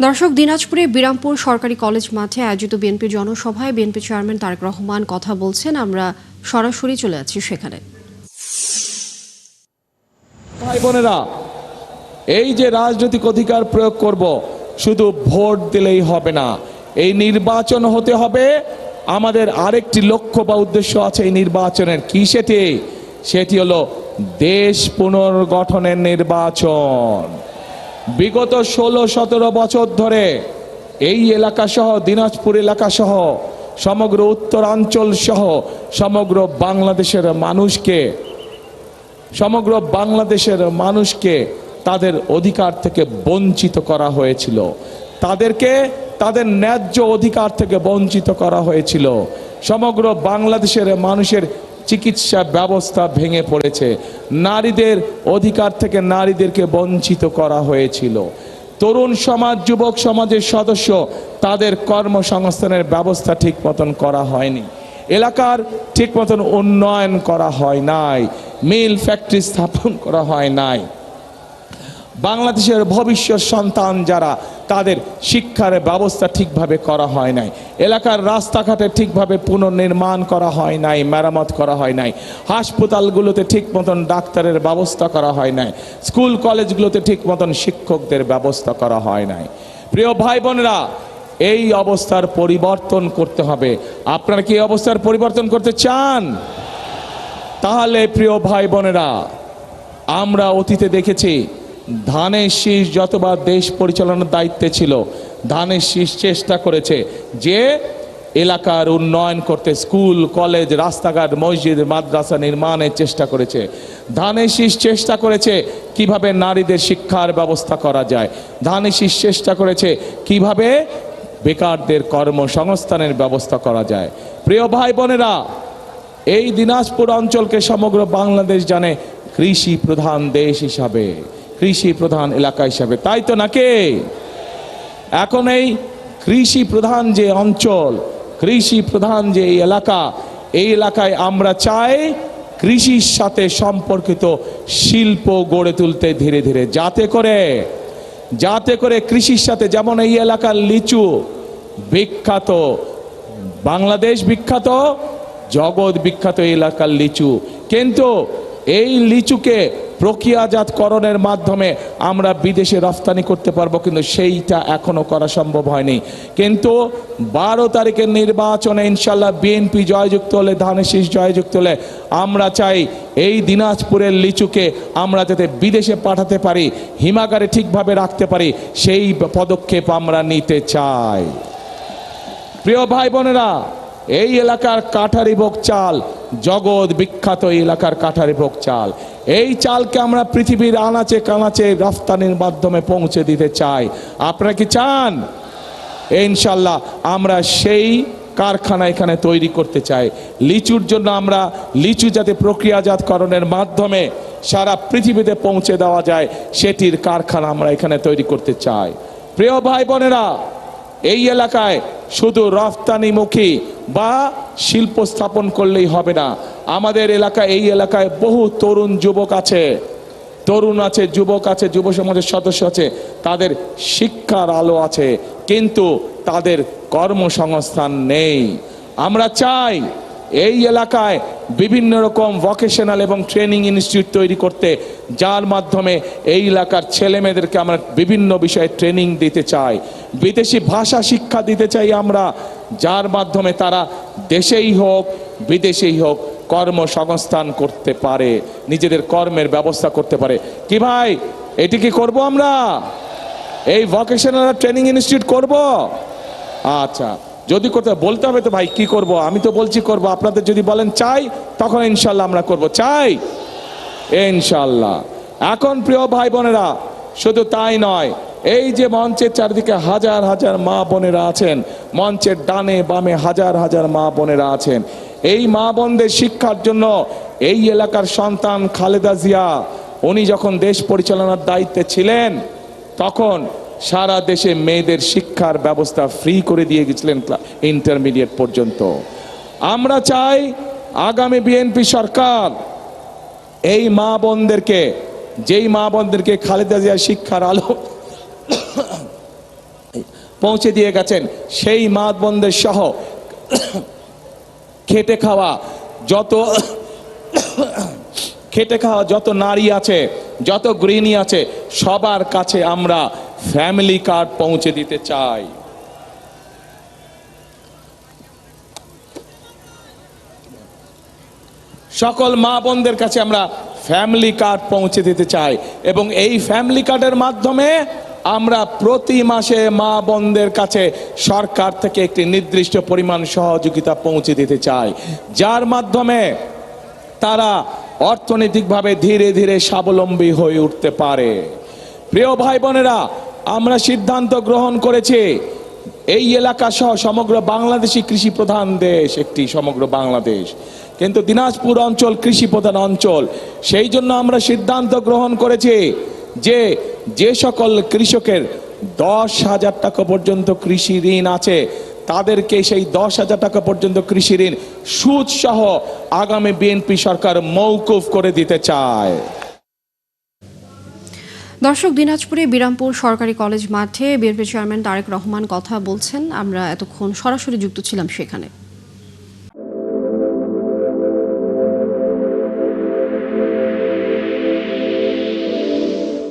দর্শক, দিনাজপুরে বিরামপুর সরকারি কলেজ মাঠে আয়োজিত বিএনপি জনসভায় বিএনপি চেয়ারম্যান তারেক রহমান কথা বলছেন। আমরা সরাসরি চলে যাচ্ছি সেখানে। ভাই বোনেরা, এই যে রাজনৈতিক অধিকার প্রয়োগ করব, শুধু ভোট দিলেই হবে না, এই নির্বাচন হতে হবে। আমাদের আরেকটি লক্ষ্য বা উদ্দেশ্য আছে এই নির্বাচনের। কি সেটি হলো দেশ পুনর্গঠনের নির্বাচন। বিগত 16-17 বছর ধরে এই এলাকা সহ, দিনাজপুর এলাকা সহ, সমগ্র উত্তরাঞ্চল সহ সমগ্র বাংলাদেশের মানুষকে তাদের অধিকার থেকে বঞ্চিত করা হয়েছিল। তাদেরকে তাদের ন্যায্য অধিকার থেকে বঞ্চিত করা হয়েছিল। সমগ্র বাংলাদেশের মানুষের চিকিৎসা ব্যবস্থা ভেঙে পড়েছে। নারীদের অধিকার থেকে নারীদেরকে বঞ্চিত করা হয়েছিল। তরুণ সমাজ, যুবক সমাজের সদস্য, তাদের কর্মসংস্থানের ব্যবস্থা ঠিক মতন করা হয়নি। এলাকার ঠিক মতন উন্নয়ন করা হয় নাই। মিল ফ্যাক্টরি স্থাপন করা হয় নাই। বাংলাদেশের ভবিষ্যৎ সন্তান যারা, তাদের শিক্ষার ব্যবস্থা ঠিকভাবে করা হয় নাই। এলাকার রাস্তাঘাটে ঠিকভাবে পুনর্নির্মাণ করা হয় নাই, মেরামত করা হয় নাই। হাসপাতালগুলোতে ঠিক মতন ডাক্তারের ব্যবস্থা করা হয় নাই। স্কুল কলেজগুলোতে ঠিক মতন শিক্ষকদের ব্যবস্থা করা হয় নাই। প্রিয় ভাই বোনেরা, এই অবস্থার পরিবর্তন করতে হবে। আপনারা কি এই অবস্থার পরিবর্তন করতে চান? তাহলে প্রিয় ভাই বোনেরা, আমরা অতীতে দেখেছি ধানের শীষ যতবার দেশ পরিচালনার দায়িত্বে ছিল, ধানের শীষ চেষ্টা করেছে যে এলাকার উন্নয়ন করতে, স্কুল কলেজ রাস্তাঘাট মসজিদ মাদ্রাসা নির্মাণের চেষ্টা করেছে। ধানের শীষ চেষ্টা করেছে কিভাবে নারীদের শিক্ষার ব্যবস্থা করা যায়। ধানের শীষ চেষ্টা করেছে কিভাবে বেকারদের কর্মসংস্থানের ব্যবস্থা করা যায়। প্রিয় ভাই বোনেরা, এই দিনাজপুর অঞ্চলকে সমগ্র বাংলাদেশ জানে কৃষি প্রধান দেশ হিসাবে, কৃষি প্রধান এলাকা হিসাবে, তাই তো নাকি? এখন এই কৃষি প্রধান যে অঞ্চল, কৃষি প্রধান যে এলাকা, এই এলাকায় আমরা চাই কৃষির সাথে সম্পর্কিত শিল্প গড়ে তুলতে ধীরে ধীরে, যাতে করে কৃষির সাথে, যেমন এই এলাকার লিচু বিখ্যাত, বাংলাদেশ বিখ্যাত, জগৎ বিখ্যাত এই এলাকার লিচু, কিন্তু এই লিচুকে প্রক্রিয়াজাতকরণের মাধ্যমে আমরা বিদেশে রফতানি করতে পারবো, কিন্তু সেইটা এখনো করা সম্ভব হয়নি। কিন্তু 12 তারিখের নির্বাচনে ইনশাল্লাহ বিএনপি জয়যুক্ত হলে, ধানের শীষ জয়যুক্ত হলে, আমরা চাই এই দিনাজপুরের লিচুকে আমরা যাতে বিদেশে পাঠাতে পারি, হিমাগারে ঠিকভাবে রাখতে পারি, সেই পদক্ষেপ আমরা নিতে চাই। প্রিয় ভাই বোনেরা, এই এলাকার কাঠারিভোগ চাল জগৎ বিখ্যাত, এই এলাকার কাঠারিভোগ চাল, এই চালকে আমরা পৃথিবীর আনাচে কানাচে রফতানির মাধ্যমে পৌঁছে দিতে চাই। আপনারা কি চান? ইনশাল্লাহ আমরা সেই কারখানা এখানে তৈরি করতে চাই। লিচুর জন্য আমরা লিচু যাতে প্রক্রিয়াজাতকরণের মাধ্যমে সারা পৃথিবীতে পৌঁছে দেওয়া যায়, সেটির কারখানা আমরা এখানে তৈরি করতে চাই। প্রিয় ভাই বোনেরা, এই এলাকায় শুধু রফতানিমুখী বা শিল্প স্থাপন করলেই হবে না। আমাদের এলাকায়, এই এলাকায় বহু তরুণ যুবক আছে, যুবক আছে, যুব সমাজের সদস্য আছে, তাদের শিক্ষার আলো আছে, কিন্তু তাদের কর্মসংস্থান নেই। আমরা চাই এই এলাকায় বিভিন্ন রকম ভোকেশনাল এবং ট্রেনিং ইনস্টিটিউট তৈরি করতে, যার মাধ্যমে এই এলাকার ছেলে মেয়েদেরকে আমরা বিভিন্ন বিষয়ে ট্রেনিং দিতে চাই। বিদেশি ভাষা শিক্ষা দিতে চাই আমরা, যার মাধ্যমে তারা দেশেই হোক বিদেশেই হোক কর্মসংস্থান করতে পারে, নিজেদের কর্মের ব্যবস্থা করতে পারে। কি ভাই, এটি কি করব আমরা? এই ভোকেশনাল ট্রেনিং ইনস্টিটিউট করব? আচ্ছা, যদি করতে বলতে হবে তো ভাই কি করব, আমি তো বলছি করব। আপনাদের যদি বলেন চাই, তখন ইনশাল্লাহ আমরা করব। চাই ইনশাল্লাহ। এখন প্রিয় ভাই বোনেরা, শুধু তাই নয়, এই যে মঞ্চের চারিদিকে হাজার হাজার মা বোনেরা আছেন, মঞ্চের ডানে বামে হাজার হাজার মা বোনেরা আছেন, এই মা বোনদের শিক্ষার জন্য এই এলাকার সন্তান খালেদা জিয়া, উনি যখন দেশ পরিচালনার দায়িত্বে ছিলেন, তখন সারা দেশে মেয়েদের শিক্ষার ব্যবস্থা ফ্রি করে দিয়ে গেছিলেন ইন্টারমিডিয়েট পর্যন্ত। আমরা চাই আগামী বিএনপি সরকার এই মা বোনদেরকে, যেই মা বোনদেরকে খালেদা জিয়া শিক্ষার আলো পৌঁছে দিয়ে গেছেন, সেই মা বোনদের সহ খেটে খাওয়া যত নারী আছে, যত গৃহিণী আছে, সবার কাছে আমরা ফ্যামিলি কার্ড পৌঁছে দিতে চাই। সকল মা বোনদের কাছে আমরা ফ্যামিলি কার্ড পৌঁছে দিতে চাই এবং এই ফ্যামিলি কার্ডের মাধ্যমে আমরা প্রতি মাসে মা বোনদের কাছে সরকার থেকে একটি নির্দিষ্ট পরিমাণ সহযোগিতা পৌঁছে দিতে চাই, যার মাধ্যমে তারা অর্থনৈতিকভাবে ধীরে ধীরে স্বাবলম্বী হয়ে উঠতে পারে। প্রিয় ভাই বোনেরা, আমরা সিদ্ধান্ত গ্রহণ করেছি এই এলাকা সহ সমগ্র বাংলাদেশী কৃষি প্রধান দেশ, একটি সমগ্র বাংলাদেশ, কিন্তু দিনাজপুর অঞ্চল কৃষি প্রধান অঞ্চল। সেই জন্য আমরা সিদ্ধান্ত গ্রহণ করেছি যে সকল কৃষকের 10,000 টাকা পর্যন্ত কৃষি ঋণ আছে, তাদেরকে সেই 10,000 টাকা পর্যন্ত কৃষি ঋণ সুদ সহ আগামী বিএনপি সরকার মওকুফ করে দিতে চায়। দর্শক, দিনাজপুরে বিরামপুর সরকারি কলেজ মাঠে বিএনপি চেয়ারম্যান তারেক রহমান কথা বলছেন। আমরা এতক্ষণ সরাসরি যুক্ত ছিলাম সেখানে।